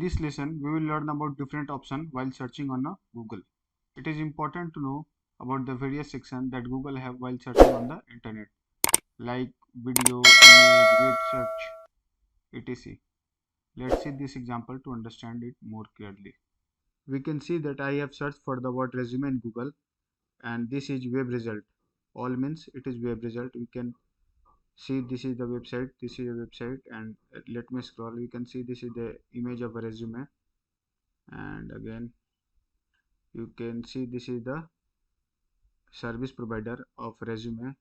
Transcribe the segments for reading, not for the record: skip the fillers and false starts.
this lesson, we will learn about different options while searching on Google. It is important to know about the various sections that Google have while searching on the internet, like video, image, web search, etc. Let's see this example to understand it more clearly. We can see that I have searched for the word resume in Google, and this is web result. All means it is web result. We can see this is the website, and let me scroll. We can see this is the image of a resume, and again you can see this is the service provider of resume.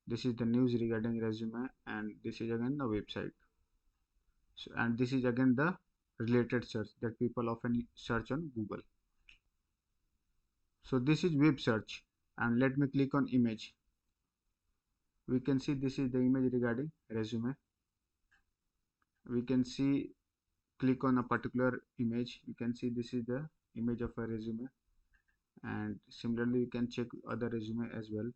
This is the news regarding resume, and this is again the website. So, and this is again the related search that people often search on Google. So this is web search, and let me click on image. We can see this is the image regarding resume. We can see, click on a particular image. You can see this is the image of a resume, and similarly you can check other resume as well.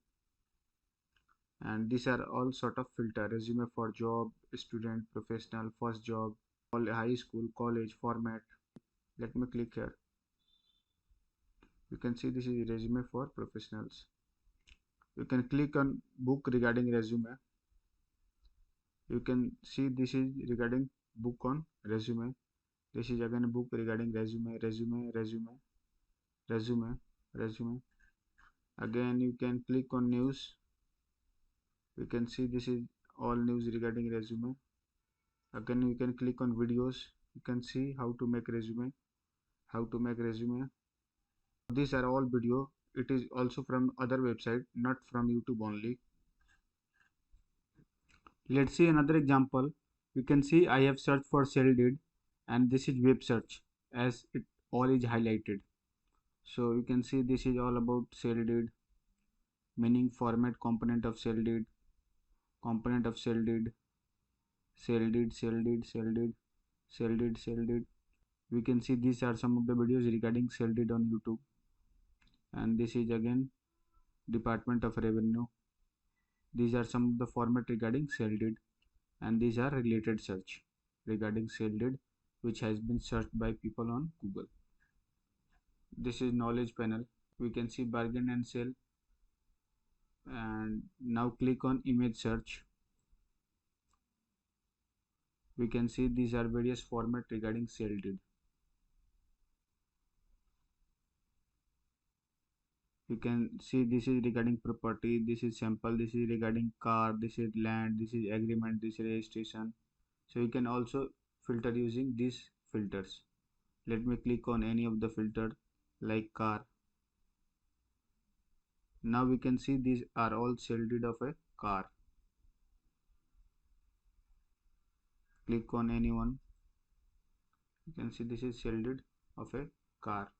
And these are all sort of filter: resume for job, student, professional, first job, all high school, college, format. Let me click here. You can see this is resume for professionals. You can click on book regarding resume. You can see this is regarding book on resume. This is again a book regarding resume, resume. Again you can click on news. You can see this is all news regarding resume. Again you can click on videos. You can see how to make resume. These are all video. It is also from other website, not from YouTube only. Let's see another example. You can see I have searched for sale deed, and this is web search as it all is highlighted. So you can see this is all about sale deed, meaning format, component of sale deed, sale deed. We can see these are some of the videos regarding sale deed on YouTube, and this is again Department of Revenue. These are some of the format regarding sale deed, and these are related search regarding sale deed which has been searched by people on Google. This is knowledge panel. We can see bargain and sale, and now click on image search. We can see these are various format regarding sale deed. You can see this is regarding property, this is sample, this is regarding car, this is land, this is agreement, this is registration. So you can also filter using these filters. Let me click on any of the filter like car. Now we can see these are all sale deed of a car. Click on any one. You can see this is sale deed of a car.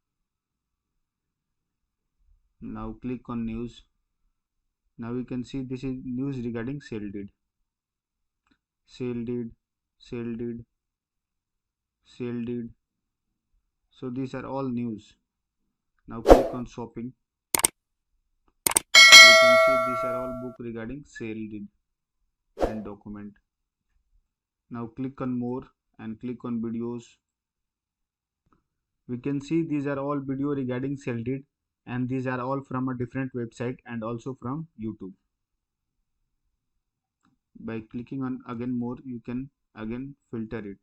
Now click on news. Now we can see this is news regarding sale deed. Sale deed. So these are all news. Now click on shopping. You can see these are all book regarding sale deed and document. Now click on more and click on videos. We can see these are all video regarding sale deed, and these are all from a different website and also from YouTube. By clicking on again more, you can again filter it.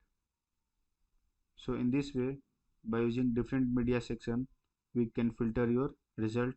So in this way, by using different media section, we can filter your result